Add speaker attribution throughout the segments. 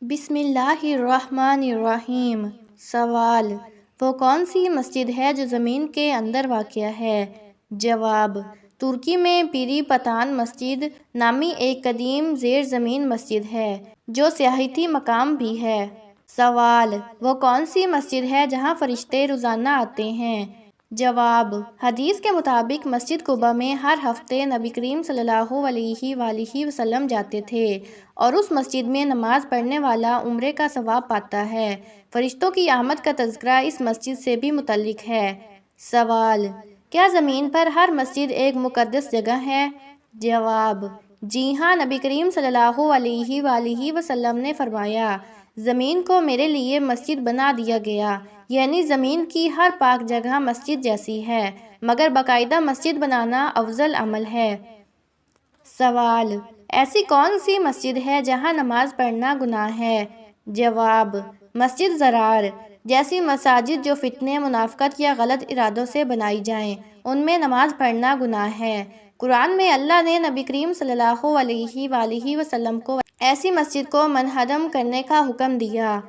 Speaker 1: بسم اللہ الرحمن الرحیم۔ سوال: وہ کون سی مسجد ہے جو زمین کے اندر واقع ہے؟ جواب: ترکی میں پیری پتان مسجد نامی ایک قدیم زیر زمین مسجد ہے جو سیاحتی مقام بھی ہے۔ سوال: وہ کون سی مسجد ہے جہاں فرشتے روزانہ آتے ہیں؟ جواب: حدیث کے مطابق مسجد قباء میں ہر ہفتے نبی کریم صلی اللہ علیہ وآلہ وسلم جاتے تھے اور اس مسجد میں نماز پڑھنے والا عمرے کا ثواب پاتا ہے۔ فرشتوں کی آمد کا تذکرہ اس مسجد سے بھی متعلق ہے۔ سوال: کیا زمین پر ہر مسجد ایک مقدس جگہ ہے؟ جواب: جی ہاں، نبی کریم صلی اللہ علیہ وآلہ وسلم نے فرمایا، زمین کو میرے لیے مسجد بنا دیا گیا، یعنی زمین کی ہر پاک جگہ مسجد جیسی ہے، مگر باقاعدہ مسجد بنانا افضل عمل ہے۔ سوال: ایسی کون سی مسجد ہے جہاں نماز پڑھنا گناہ ہے؟ جواب: مسجد ضرار جیسی مساجد جو فتنے، منافقت یا غلط ارادوں سے بنائی جائیں، ان میں نماز پڑھنا گناہ ہے۔ قرآن میں اللہ نے نبی کریم صلی اللہ علیہ وآلہ وسلم کو ایسی مسجد کو منہدم کرنے کا حکم دیا۔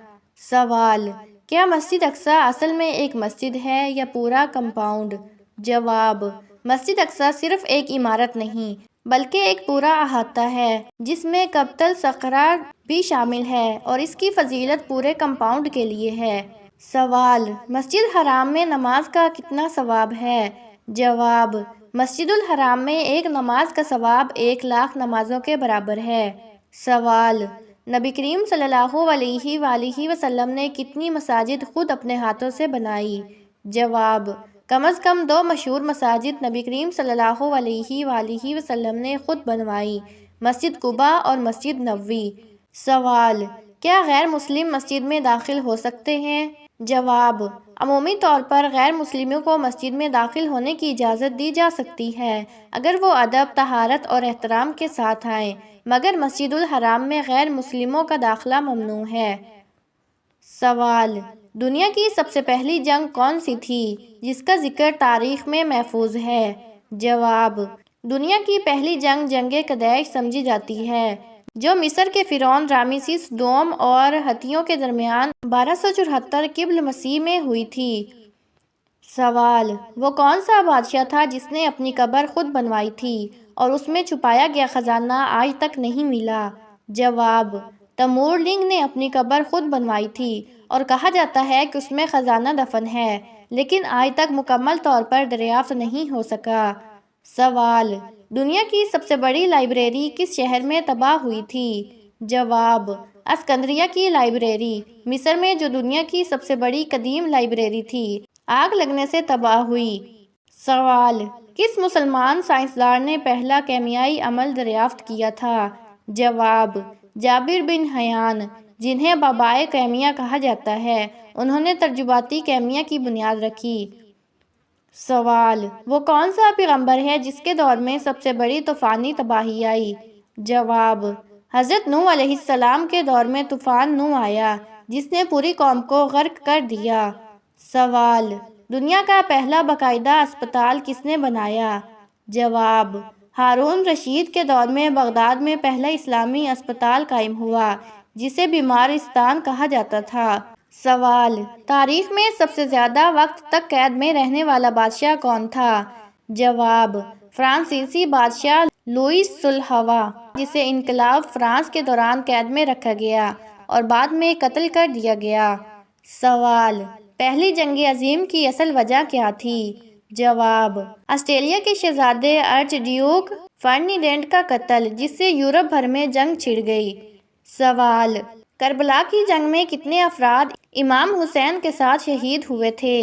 Speaker 1: سوال: کیا مسجد اقصیٰ اصل میں ایک مسجد ہے یا پورا کمپاؤنڈ؟ جواب: مسجد اقصیٰ صرف ایک عمارت نہیں بلکہ ایک پورا احاطہ ہے جس میں قبۃ الصخرہ بھی شامل ہے، اور اس کی فضیلت پورے کمپاؤنڈ کے لیے ہے۔ سوال: مسجد حرام میں نماز کا کتنا ثواب ہے؟ جواب: مسجد الحرام میں ایک نماز کا ثواب 1,00,000 نمازوں کے برابر ہے۔ سوال: نبی کریم صلی اللہ علیہ وآلہ وسلم نے کتنی مساجد خود اپنے ہاتھوں سے بنائی؟ جواب: کم از کم 2 مشہور مساجد نبی کریم صلی اللہ علیہ وآلہ وسلم نے خود بنوائی، مسجد قباء اور مسجد نبوی۔ سوال: کیا غیر مسلم مسجد میں داخل ہو سکتے ہیں؟ جواب: عمومی طور پر غیر مسلموں کو مسجد میں داخل ہونے کی اجازت دی جا سکتی ہے اگر وہ ادب، طہارت اور احترام کے ساتھ آئیں، مگر مسجد الحرام میں غیر مسلموں کا داخلہ ممنوع ہے۔ سوال: دنیا کی سب سے پہلی جنگ کون سی تھی جس کا ذکر تاریخ میں محفوظ ہے؟ جواب: دنیا کی پہلی جنگ جنگ قدیش سمجھی جاتی ہے، جو مصر کے فرعون رامسیس دوم اور ہتھیوں کے درمیان 1274 قبل مسیح میں ہوئی تھی۔ سوال: وہ کون سا بادشاہ تھا جس نے اپنی قبر خود بنوائی تھی اور اس میں چھپایا گیا خزانہ آج تک نہیں ملا؟ جواب: تیمور لنگ نے اپنی قبر خود بنوائی تھی اور کہا جاتا ہے کہ اس میں خزانہ دفن ہے، لیکن آج تک مکمل طور پر دریافت نہیں ہو سکا۔ سوال: دنیا کی سب سے بڑی لائبریری کس شہر میں تباہ ہوئی تھی؟ جواب: اسکندریہ کی لائبریری، مصر میں، جو دنیا کی سب سے بڑی قدیم لائبریری تھی، آگ لگنے سے تباہ ہوئی۔ سوال: کس مسلمان سائنسدان نے پہلا کیمیائی عمل دریافت کیا تھا؟ جواب: جابر بن حیان، جنہیں بابائے کیمیا کہا جاتا ہے، انہوں نے تجرباتی کیمیا کی بنیاد رکھی۔ سوال: وہ کون سا پیغمبر ہے جس کے دور میں سب سے بڑی طوفانی تباہی آئی؟ جواب: حضرت نوح علیہ السلام کے دور میں طوفان نوح آیا جس نے پوری قوم کو غرق کر دیا۔ سوال: دنیا کا پہلا باقاعدہ اسپتال کس نے بنایا؟ جواب: ہارون رشید کے دور میں بغداد میں پہلا اسلامی اسپتال قائم ہوا جسے بیمارستان کہا جاتا تھا۔ سوال: تاریخ میں سب سے زیادہ وقت تک قید میں رہنے والا بادشاہ کون تھا؟ جواب: فرانسیسی بادشاہ لوئس سلہوا، جسے انقلاب فرانس کے دوران قید میں رکھا گیا اور بعد میں قتل کر دیا گیا۔ سوال: پہلی جنگ عظیم کی اصل وجہ کیا تھی؟ جواب: آسٹریلیا کے شہزادے آرچ ڈیوک فرڈینینڈ کا قتل، جس سے یورپ بھر میں جنگ چھڑ گئی۔ سوال: کربلا کی جنگ میں کتنے افراد امام حسین کے ساتھ شہید ہوئے تھے؟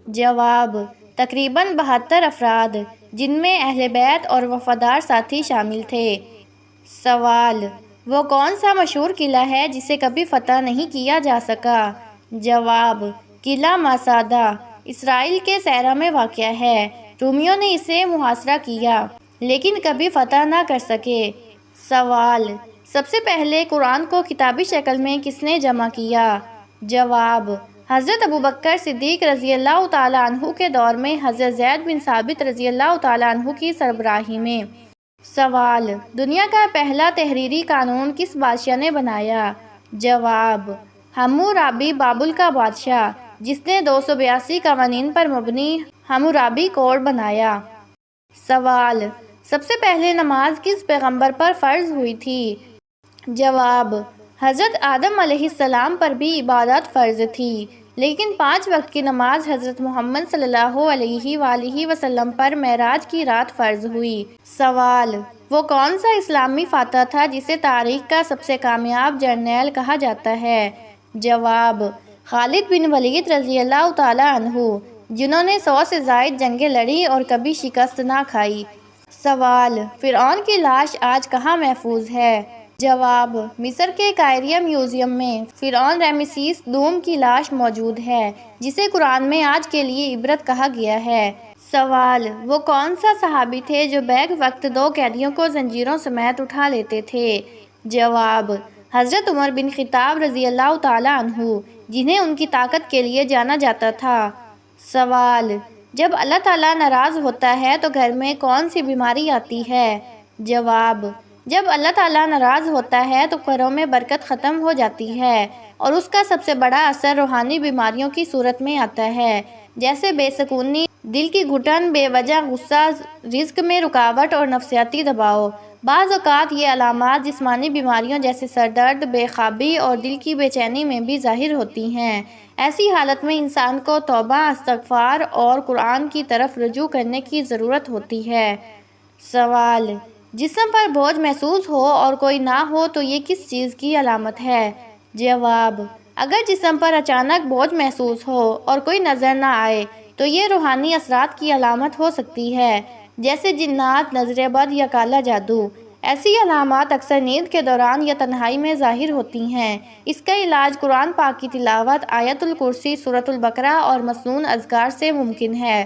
Speaker 1: جواب: تقریباً 72 افراد، جن میں اہل بیت اور وفادار ساتھی شامل تھے۔ سوال: وہ کون سا مشہور قلعہ ہے جسے کبھی فتح نہیں کیا جا سکا؟ جواب: قلعہ ماسادہ، اسرائیل کے صحرا میں واقع ہے۔ رومیوں نے اسے محاصرہ کیا لیکن کبھی فتح نہ کر سکے۔ سوال: سب سے پہلے قرآن کو کتابی شکل میں کس نے جمع کیا؟ جواب: حضرت ابوبکر صدیق رضی اللہ تعالیٰ عنہ کے دور میں حضرت زید بن ثابت رضی اللہ تعالیٰ عنہ کی سربراہی میں۔ سوال: دنیا کا پہلا تحریری قانون کس بادشاہ نے بنایا؟ جواب: حمورابی بابل کا بادشاہ جس نے 282 قوانین پر مبنی حمورابی کوڈ بنایا۔ سوال: سب سے پہلے نماز کس پیغمبر پر فرض ہوئی تھی؟ جواب: حضرت آدم علیہ السلام پر بھی عبادت فرض تھی، لیکن 5 وقت کی نماز حضرت محمد صلی اللہ علیہ وآلہ وسلم پر معراج کی رات فرض ہوئی۔ سوال: وہ کون سا اسلامی فاتح تھا جسے تاریخ کا سب سے کامیاب جرنیل کہا جاتا ہے؟ جواب: خالد بن ولید رضی اللہ تعالیٰ عنہ، جنہوں نے 100 سے زائد جنگیں لڑی اور کبھی شکست نہ کھائی۔ سوال: فرعون کی لاش آج کہاں محفوظ ہے؟ جواب: مصر کے قائریہ میوزیم میں فرعون رمیسیس دوم کی لاش موجود ہے، جسے قرآن میں آج کے لیے عبرت کہا گیا ہے۔ سوال: وہ کون سا صحابی تھے جو بیک وقت 2 قیدیوں کو زنجیروں سمیت اٹھا لیتے تھے؟ جواب: حضرت عمر بن خطاب رضی اللہ تعالیٰ عنہ، جنہیں ان کی طاقت کے لیے جانا جاتا تھا۔ سوال: جب اللہ تعالیٰ ناراض ہوتا ہے تو گھر میں کون سی بیماری آتی ہے؟ جواب: جب اللہ تعالیٰ ناراض ہوتا ہے تو گھروں میں برکت ختم ہو جاتی ہے، اور اس کا سب سے بڑا اثر روحانی بیماریوں کی صورت میں آتا ہے، جیسے بے سکونی، دل کی گھٹن، بے وجہ غصہ، رزق میں رکاوٹ اور نفسیاتی دباؤ۔ بعض اوقات یہ علامات جسمانی بیماریوں جیسے سر درد، بے خوابی اور دل کی بے چینی میں بھی ظاہر ہوتی ہیں۔ ایسی حالت میں انسان کو توبہ، استغفار اور قرآن کی طرف رجوع کرنے کی ضرورت ہوتی ہے۔ سوال: جسم پر بوجھ محسوس ہو اور کوئی نہ ہو تو یہ کس چیز کی علامت ہے؟ جواب: اگر جسم پر اچانک بوجھ محسوس ہو اور کوئی نظر نہ آئے تو یہ روحانی اثرات کی علامت ہو سکتی ہے، جیسے جنات، نظر بد یا کالا جادو۔ ایسی علامات اکثر نیند کے دوران یا تنہائی میں ظاہر ہوتی ہیں۔ اس کا علاج قرآن پاک کی تلاوت، آیت الکرسی، سورۃ البقرہ اور مسنون اذکار سے ممکن ہے۔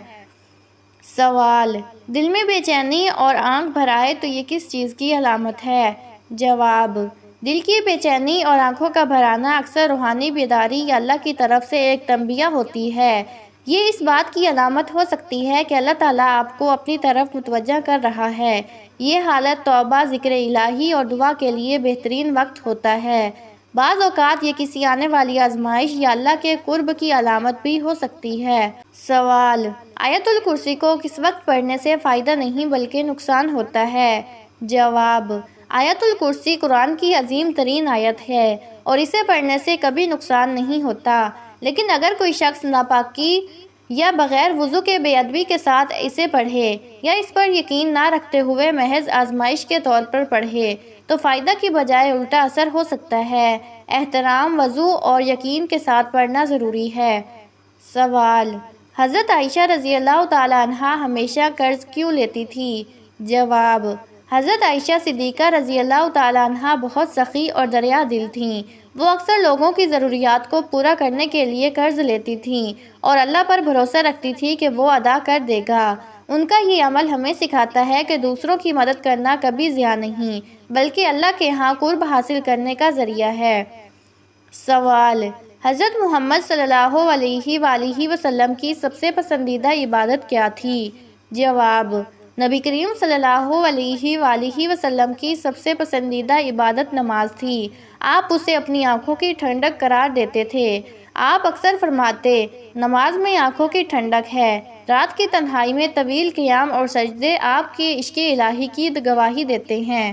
Speaker 1: سوال: دل میں بے چینی اور آنکھ بھر آئے تو یہ کس چیز کی علامت ہے؟ جواب: دل کی بے چینی اور آنکھوں کا بھر آنا اکثر روحانی بیداری یا اللہ کی طرف سے ایک تنبیہ ہوتی ہے۔ یہ اس بات کی علامت ہو سکتی ہے کہ اللہ تعالیٰ آپ کو اپنی طرف متوجہ کر رہا ہے۔ یہ حالت توبہ، ذکر الہی اور دعا کے لیے بہترین وقت ہوتا ہے۔ بعض اوقات یہ کسی آنے والی آزمائش یا اللہ کے قرب کی علامت بھی ہو سکتی ہے۔ سوال: آیت الکرسی کو کس وقت پڑھنے سے فائدہ نہیں بلکہ نقصان ہوتا ہے؟ جواب: آیت الکرسی قرآن کی عظیم ترین آیت ہے اور اسے پڑھنے سے کبھی نقصان نہیں ہوتا، لیکن اگر کوئی شخص ناپاکی یا بغیر وضو کے بے ادبی کے ساتھ اسے پڑھے یا اس پر یقین نہ رکھتے ہوئے محض آزمائش کے طور پر پڑھے تو فائدہ کی بجائے الٹا اثر ہو سکتا ہے۔ احترام، وضو اور یقین کے ساتھ پڑھنا ضروری ہے۔ سوال: حضرت عائشہ رضی اللہ تعالیٰ عنہا ہمیشہ قرض کیوں لیتی تھی؟ جواب: حضرت عائشہ صدیقہ رضی اللہ تعالیٰ عنہا بہت سخی اور دریا دل تھیں۔ وہ اکثر لوگوں کی ضروریات کو پورا کرنے کے لیے قرض لیتی تھیں اور اللہ پر بھروسہ رکھتی تھی کہ وہ ادا کر دے گا۔ ان کا یہ عمل ہمیں سکھاتا ہے کہ دوسروں کی مدد کرنا کبھی ضیاع نہیں بلکہ اللہ کے ہاں قرب حاصل کرنے کا ذریعہ ہے۔ سوال: حضرت محمد صلی اللہ علیہ وآلہ وسلم کی سب سے پسندیدہ عبادت کیا تھی؟ جواب: نبی کریم صلی اللہ علیہ وآلہ وسلم کی سب سے پسندیدہ عبادت نماز تھی۔ آپ اسے اپنی آنکھوں کی ٹھنڈک قرار دیتے تھے۔ آپ اکثر فرماتے، نماز میں آنکھوں کی ٹھنڈک ہے۔ رات کی تنہائی میں طویل قیام اور سجدے آپ کے عشق الہی کی گواہی دیتے ہیں۔